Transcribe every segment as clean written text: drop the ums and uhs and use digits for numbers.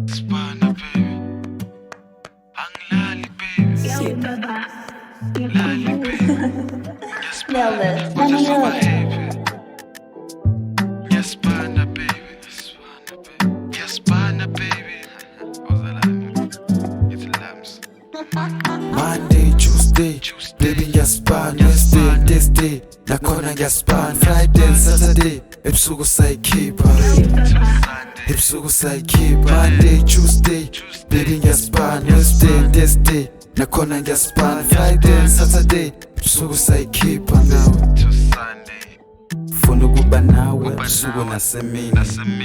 Spana baby, anglali baby, lali baby, ngyaspana baby, ngyaspana baby. Monday, Tuesday, baby ngyaspana. Wednesday, Thursday, nakhona ngyaspana. Friday, Saturday, ebusuku sayikhipha. Ebusuku sayikhipha. Monday, Tuesday, baby ngyaspana. Wednesday, Thursday, nakhona ngyaspana. Friday, Saturday, ebusuku sayikhipha nawe. Funa ukuba nawe ebusuku nasemini,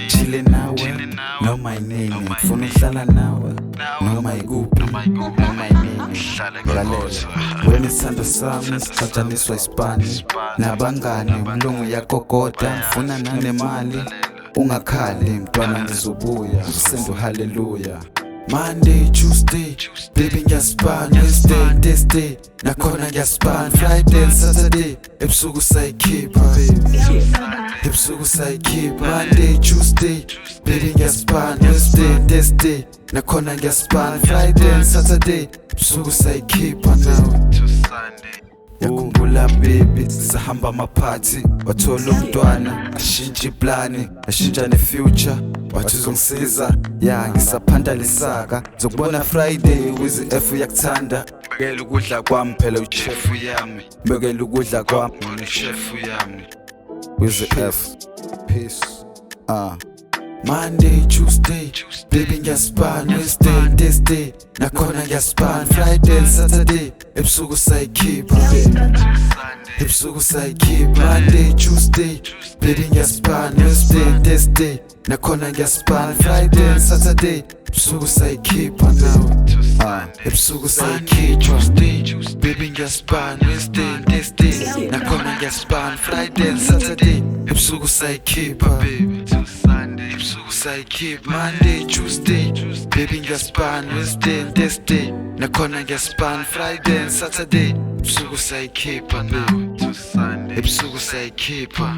chile nawe noma inini. Funa ukuhlala nawe noma ikuphi noma inini. Lalela, wena isithando sami sixatshaniswa isipani nabangani, umlungu yagogoda. Mfuna nanemali ungakhali mntwana, ngizobuya usendo haleluya. Monday, Tuesday, baby ngyaspana. Wednesday, Thursday, nakhona ngyaspana. Friday, Saturday, ebusuku sayikhipha baby. Ebusuku sayikhipha. Monday, Tuesday, baby ngyaspana. Wednesday, Thursday, nakhona ngyaspana. Friday, Saturday, ebusuku sayikhipha nawe. Yakhumbula baby, sisahamba amaphathi, wathola umntwana, ashintsha iplani, ashintsha nefuture. Wathi uzongisiza, ya ngisaphanda lesaka. Zokubona Friday, WIZ F yakuthanda. Bekela ukudla kwami phela uchefu yami, bekela ukudla kwami uchefu yami. WIZ F, peace. Monday, Tuesday, baby ngyaspana. Wednesday, Thursday, nakhona ngyaspana. Friday, Saturday, ebusuku sayikhipha. Ebusuku sayikhipha. Monday, Tuesday, baby ngyaspana. Wednesday, Thursday, nakhona ngyaspana. Friday, Saturday, ebusuku sayikhipha nawe. Ebusuku sayikhipha. Baby ngyaspana. Wednesday, Thursday, nakhona ngyaspana. Friday, Saturday, ebusuku sayikhipha baby. Ebusuku sayikhipha. Monday, Tuesday, baby ngyaspana. Wednesday, Thursday, nakhona ngyaspana. Friday, Saturday, ebusuku sayikhipha nawe. Ebusuku sayikhipha.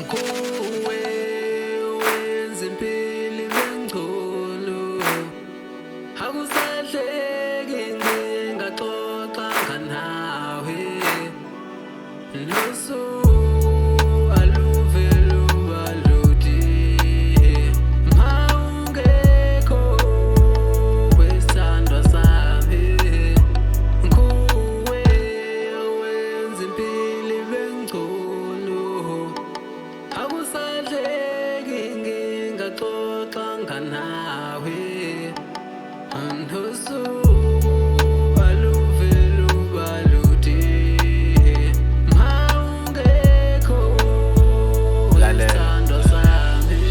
Kuwe wenza impilo ibengcono, akusadleki ngingaxoxa nawe. Nosuku aluve luba lude, ma ungekho kwesithandwa sami. Kuwe wenza impilo ibengcono, akusadleki ngingaxoxa nawe. Nosuku aluve luba lude, ma ungekho kwesithandwa sami.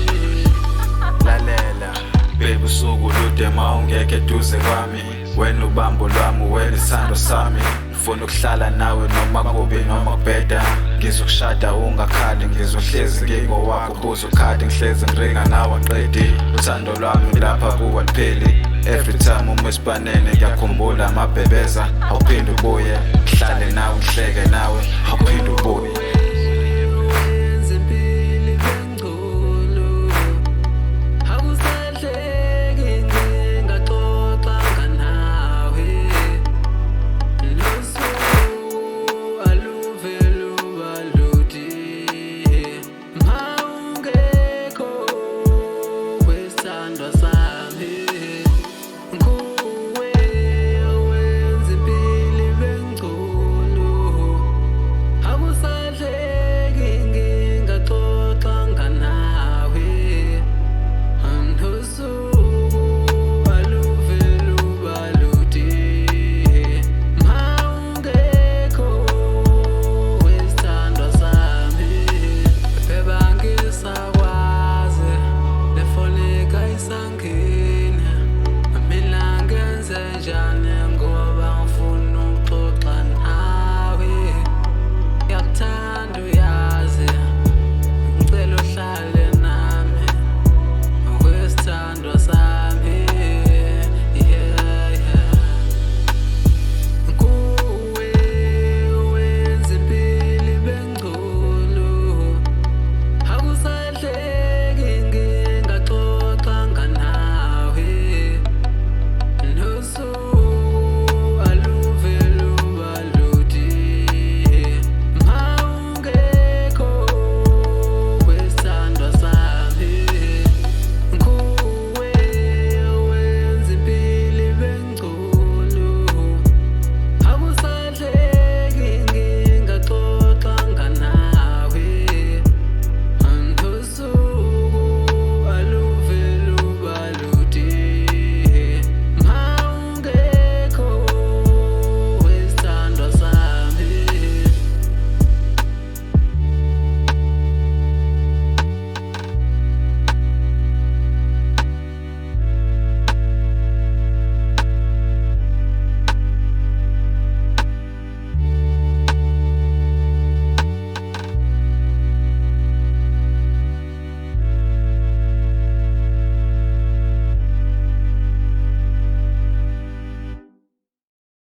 Lalela baby, usuku lude ma ungekho eduze kwami. Wena ubambo lwami, wena isithando sami. Ngifuna ukuhlala nawe noma kubi noma kubheda. Ngizokushada ungakhali, ngizohlezi ngingowakho. Buza ukhadi ngihlezi ngiringa nawe aqedi. Uthando lwami lapha kuwe lipheli. Every time uma esipanene ngiyakhumbula amabhebeza. Awuphinde ubuye, ngihlale nawe, ngihleke nawe, awuphinde ubuye.